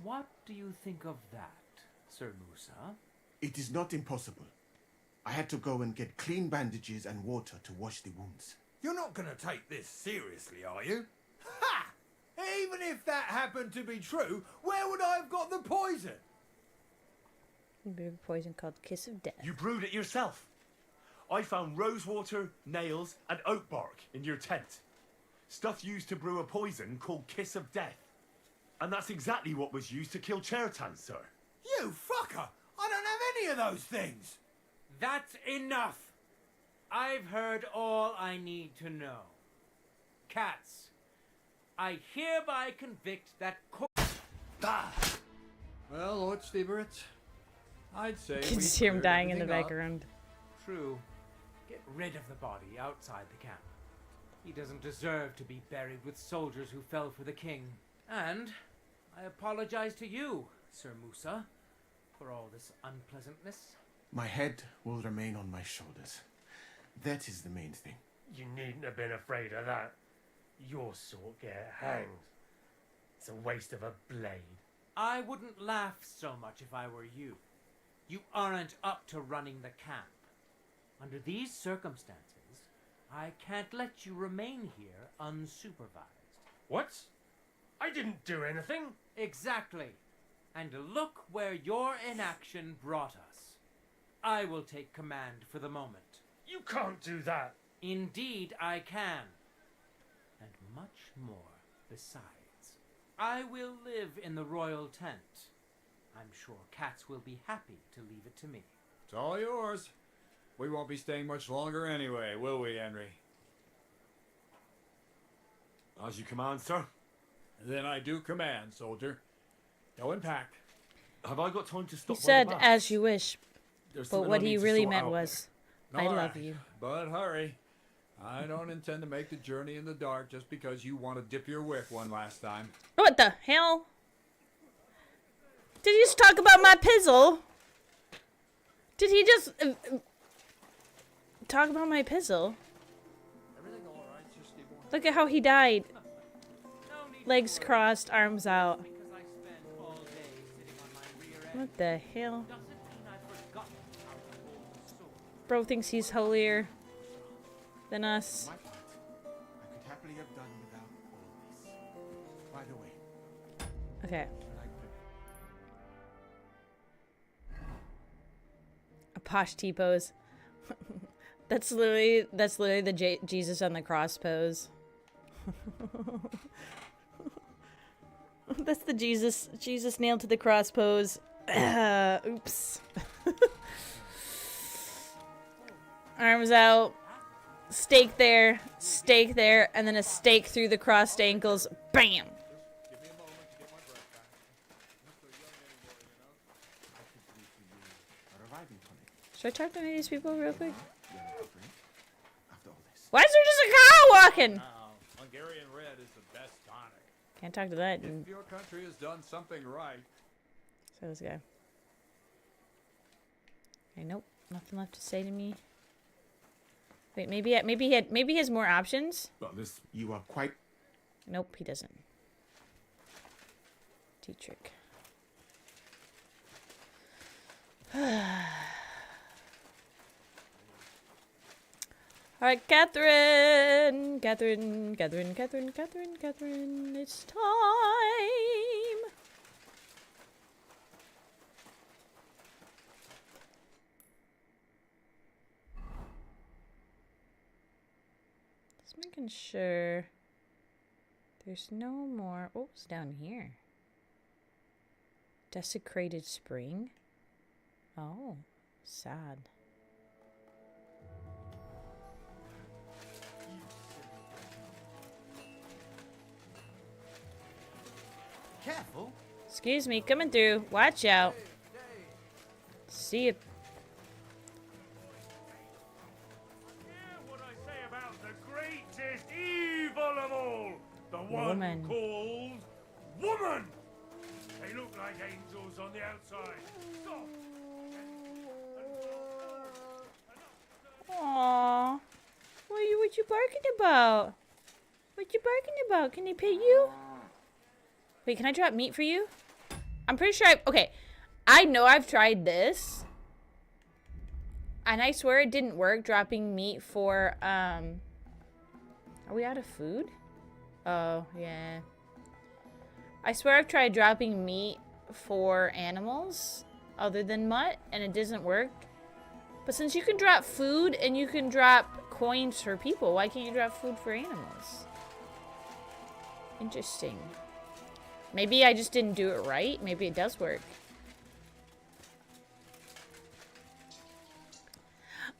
What do you think of that, Sir Musa? It is not impossible. I had to go and get clean bandages and water to wash the wounds. You're not going to take this seriously, are you? Ha! Even if that happened to be true, where would I have got the poison? A bit of poison called Kiss of Death. You brewed it yourself. I found rosewater, nails, and oak bark in your tent. Stuff used to brew a poison called Kiss of Death. And that's exactly what was used to kill Chertan, sir. You fucker! I don't have any of those things! That's enough! I've heard all I need to know. Cats, I hereby convict that Ah! Well, Lord Stieberitz, I'd say You can we just hear him cleared dying in the everything up. background. True. Get rid of the body outside the camp. He doesn't deserve to be buried with soldiers who fell for the king. And I apologize to you, Sir Musa, for all this unpleasantness. My head will remain on my shoulders. That is the main thing. You needn't have been afraid of that. Your sort get hanged. It's a waste of a blade. I wouldn't laugh so much if I were you. You aren't up to running the camp. Under these circumstances, I can't let you remain here unsupervised. What? I didn't do anything. Exactly. And look where your inaction brought us. I will take command for the moment. You can't do that. Indeed, I can. And much more besides. I will live in the royal tent. I'm sure Cats will be happy to leave it to me. It's all yours. We won't be staying much longer anyway, will we, Henry? As you command, sir. Then I do command, soldier. Go and pack. Have I got time to He stop by the said, baths? as you wish. There's But something what I he need to really sort meant out was, there. I All love right, you. But hurry. I don't intend to make the journey in the dark just because you want to dip your wick one last time. What the hell? Did he just talk about my pizzle? Did he just talk about my pizzle? Everything all right, Sir Stieborn? Look at how he died. No need Legs to worry, crossed, arms out. because I spent all day sitting on my rear end. What the hell? Doesn't mean I've forgotten how to hold the sword. Bro thinks he's holier than us. My part, I could happily have done without all this. By the way, Okay. when I A posh T-pose. That's literally the Jesus on the cross pose. That's the Jesus nailed to the cross pose. Oops. Arms out. Stake there, and then a stake through the crossed ankles. Bam! Give me a moment to get my breath back. a reviving tonic. Should I talk to any of these people real quick? You're not offering after all this. Why is there just a cow walking? Now, Hungarian red is the best tonic. Can't talk to that. If your country has done something right, So this guy. Okay, nope, nothing left to say to me. Wait, maybe he has more options. But this You are quite Nope, he doesn't. Dietrich. All right, Catherine. It's time. Just making sure there's no more. What was down here? Desecrated spring? Oh, sad. Careful. Excuse me, coming through. Watch out. See it. Hear what I say about the greatest evil of all, the one Woman. called woman. They look like angels on the outside. Soft. Aww. What you barking about? What you barking about? Can they pet you? Wait, can I drop meat for you? I'm pretty sure okay. I know I've tried this. And I swear it didn't work dropping meat for, Are we out of food? Oh, yeah. I swear I've tried dropping meat for animals other than mutt, and it doesn't work. But since you can drop food and you can drop coins for people, why can't you drop food for animals? Interesting. Maybe I just didn't do it right. Maybe it does work.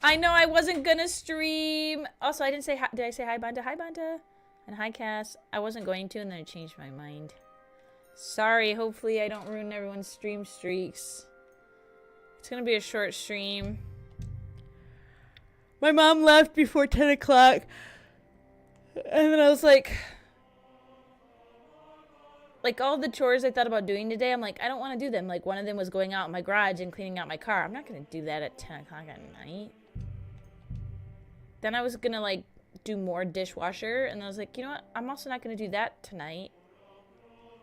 I know I wasn't gonna stream. Also, I didn't say hi. Did I say hi, Banta? Hi, Banta. And hi, Cass. I wasn't going to, and then I changed my mind. Sorry. Hopefully, I don't ruin everyone's stream streaks. It's gonna be a short stream. My mom left before 10 o'clock. And then I was like all the chores I thought about doing today, I'm like, I don't want to do them. Like, one of them was going out in my garage and cleaning out my car. I'm not going to do that at 10 o'clock at night. Then I was going to, like, do more dishwasher. And I was like, you know what? I'm also not going to do that tonight.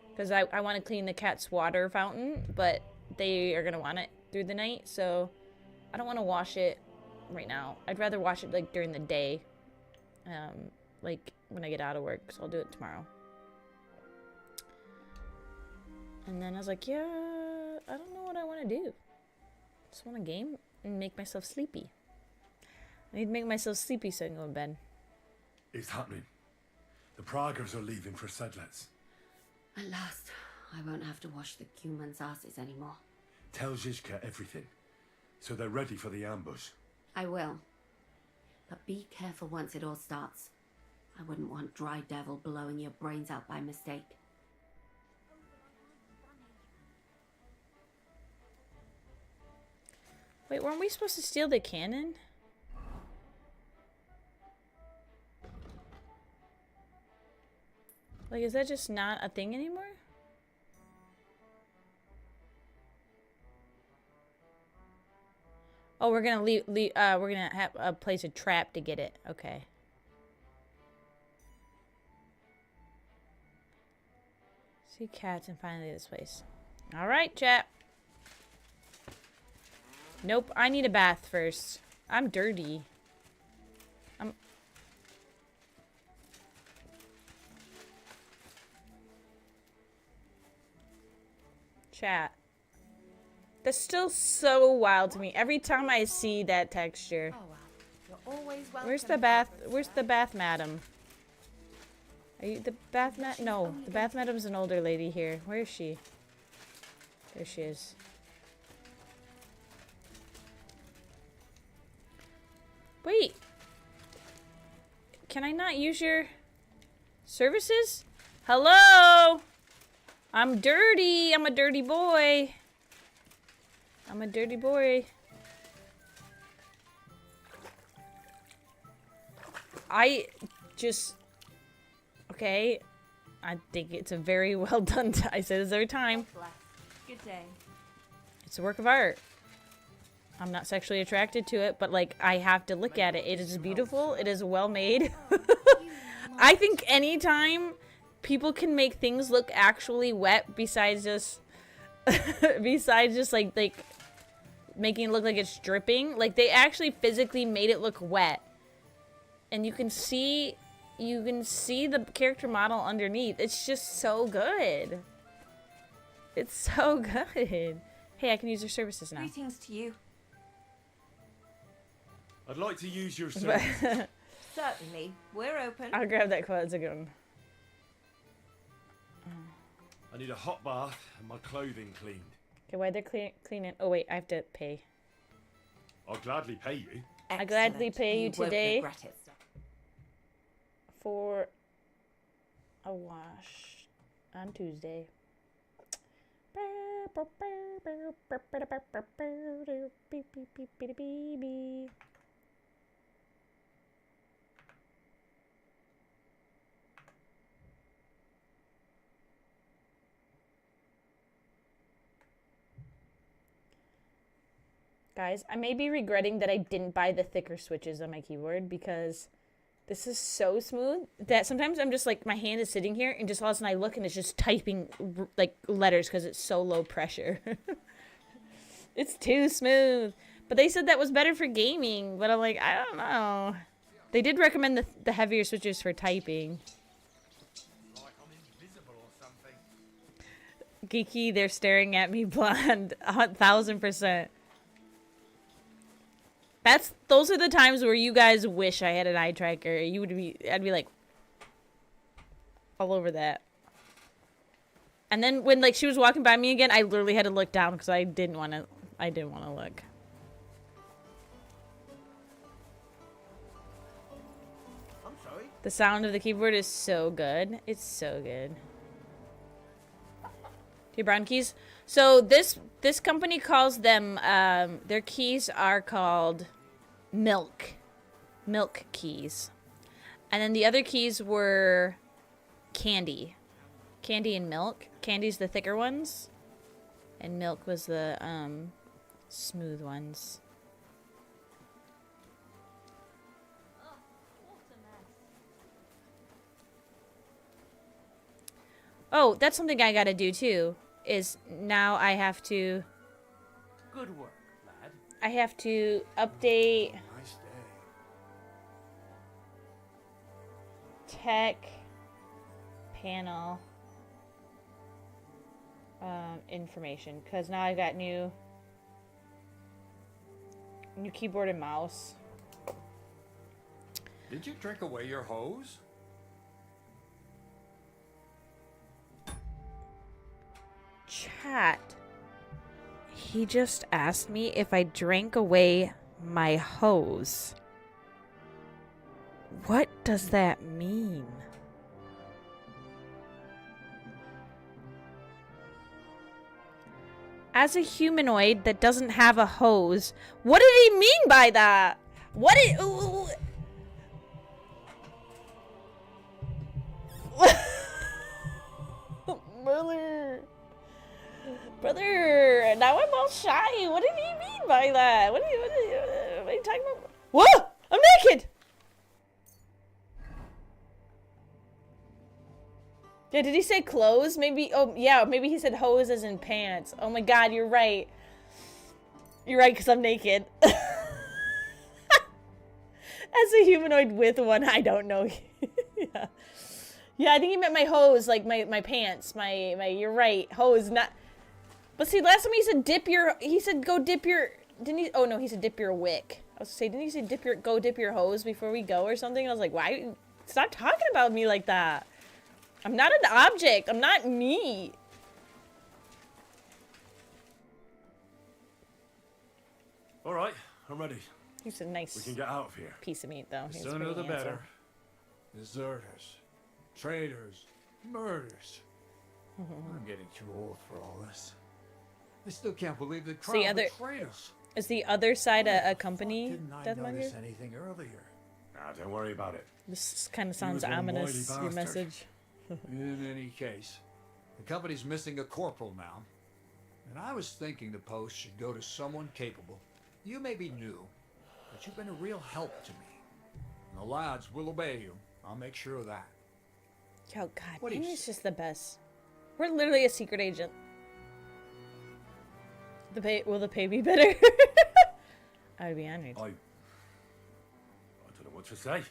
Because I want to clean the cat's water fountain. But they are going to want it through the night. So I don't want to wash it right now. I'd rather wash it, like, during the day. Like, when I get out of work. So I'll do it tomorrow. And then I was like, yeah, I don't know what I want to do. I just want to game and make myself sleepy. I need to make myself sleepy so I can go to bed. It's happening. The Praggers are leaving for Sedlets. At last, I won't have to wash the humans' asses anymore. Tell Zizka everything, so they're ready for the ambush. I will. But be careful once it all starts. I wouldn't want Dry Devil blowing your brains out by mistake. Wait, weren't we supposed to steal the cannon? Like, is that just not a thing anymore? Oh, we're gonna we're gonna have place a trap to get it. Okay. See cats and finally this place. All right, chat. Nope, I need a bath first. I'm dirty. Chat. That's still so wild to me. Every time I see that texture. Oh, well. You're always welcome. Where's the bath? Where's the bath madam? Are you the bath mat? No, the bath madam's an older lady here. Where is she? There she is. Wait. Can I not use your services? Hello? I'm dirty. I'm a dirty boy. I'm a dirty boy. I just... Okay. I think it's a very well done... I say this every time. Good day. It's a work of art. I'm not sexually attracted to it, but, like, I have to look at it. It is beautiful. It is well made. I think anytime people can make things look actually wet besides just... besides just, like, making it look like it's dripping. Like, they actually physically made it look wet. And you can see the character model underneath. It's just so good. It's so good. Hey, I can use your services now. Greetings to you. I'd like to use your service. Certainly. We're open. I'll grab that quote. It's a good one. I need a hot bath and my clothing cleaned. Okay, while they're cleaning. Oh wait, I have to pay. I'll gladly pay you. I gladly pay you won't today regret it. for a wash on Tuesday. Guys, I may be regretting that I didn't buy the thicker switches on my keyboard because this is so smooth that sometimes I'm just like, my hand is sitting here and just all of a sudden I look and it's just typing like letters because it's so low pressure. It's too smooth. But they said that was better for gaming, but I'm like, I don't know. They did recommend the heavier switches for typing. Like I'm invisible or something. Geeky, they're staring at me blonde, 1000%. Those are the times where you guys wish I had an eye tracker. I'd be like all over that. And then when like she was walking by me again, I literally had to look down because I didn't want to look. I'm sorry. The sound of the keyboard is so good. It's so good. Your brown keys. So this company calls them their keys are called milk keys, and then the other keys were candy and milk. Candy's the thicker ones, and milk was the smooth ones. Oh, that's something I gotta do too, is now I have to Good work, lad. I have to update Nice day. tech panel information because now I got new keyboard and mouse. Did you drink away your hose? Chat. He just asked me if I drank away my hose. What does that mean? As a humanoid that doesn't have a hose, what did he mean by that? What did... Brother, now I'm all shy. What did he mean by that? What are you talking about? Whoa! I'm naked! Yeah, did he say clothes? Maybe, oh, yeah, maybe he said hose as in pants. Oh my god, you're right. You're right, because I'm naked. As a humanoid with one, I don't know. Yeah. Yeah, I think he meant my hose, like my pants, you're right, hose, not... But see, last time he said go dip your, didn't he? Oh no, he said dip your wick. I was gonna say, didn't he say go dip your hose before we go or something? And I was like, why? Stop talking about me like that. I'm not an object. I'm not me. All right, I'm ready. He's a nice We can get out of here. piece of meat, though. The He's sooner pretty the handsome. better. Deserters, traitors, murders. I'm getting too old for all this. I still can't believe the So the crowd other- betrayed us. Is the other side a company, Didn't I Deathmonger? notice anything earlier? Nah, don't worry about it. This kind of He sounds was one ominous, wily your bastard. message. In any case, the company's missing a corporal now. And I was thinking the post should go to someone capable. You may be new, but you've been a real help to me. And the lads will obey you. I'll make sure of that. Oh god, What do you Amy's say? just the best. We're literally a secret agent. Will the pay be better? I would be honored. I don't know what to say.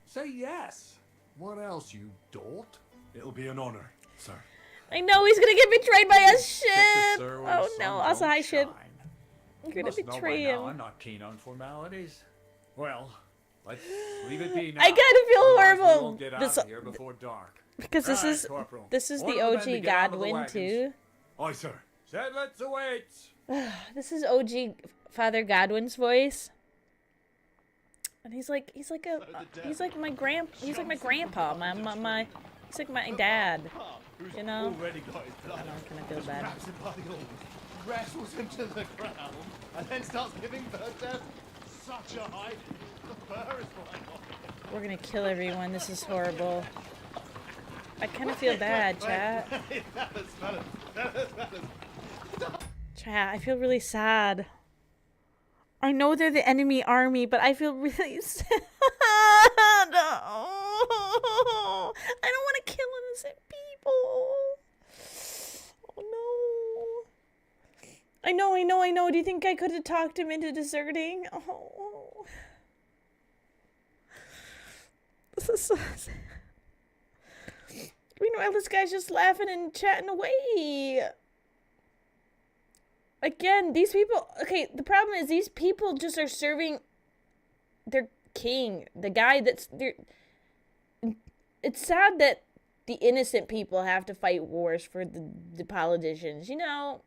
Say yes. What else, you dolt? It'll be an honor, sir. I know he's gonna get betrayed by a Take the ship. sir where Oh the no! sun Also, don't hi ship. shine. You're You gonna must know by betray now him. I'm not keen on formalities. Well, Let's leave it be now. I kind of feel Otherwise we horrible. won't get out This- of here before dark. Because this Right, is Corporal. this is the Order the men to OG get out of the Godwin wagons. too. Aye, sir. Said let's await. This is OG Father Godwin's voice. And he's like my he's like my grandpa, he's like my dad. You know? Already got his blood. I don't kind of feel bad. Grabs him by the horns, wrestles him to the ground, and then starts giving birth to such a height. The fur is flying off. We're gonna kill everyone. This is horrible. I kind of feel bad, chat. Chat, I feel really sad. I know they're the enemy army, but I feel really sad. I don't want to kill innocent people. Oh no. I know. Do you think I could have talked him into deserting? Oh. This is so sad. Meanwhile, this guy's just laughing and chatting away. Again, these people... Okay, the problem is these people just are serving their king. The guy that's... It's sad that the innocent people have to fight wars for the politicians, you know?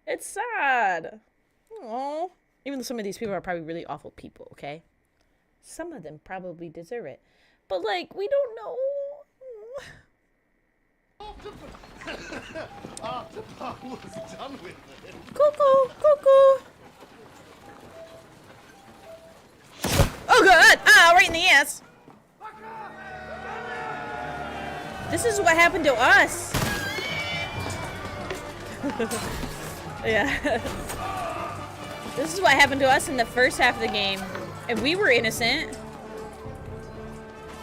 It's sad. Aww. Even though some of these people are probably really awful people, okay? Some of them probably deserve it. But, like, we don't know. After Paul was done with it. Cuckoo. Oh, God. Ah, right in the ass. This is what happened to us. Yeah. This is what happened to us in the first half of the game. And we were innocent.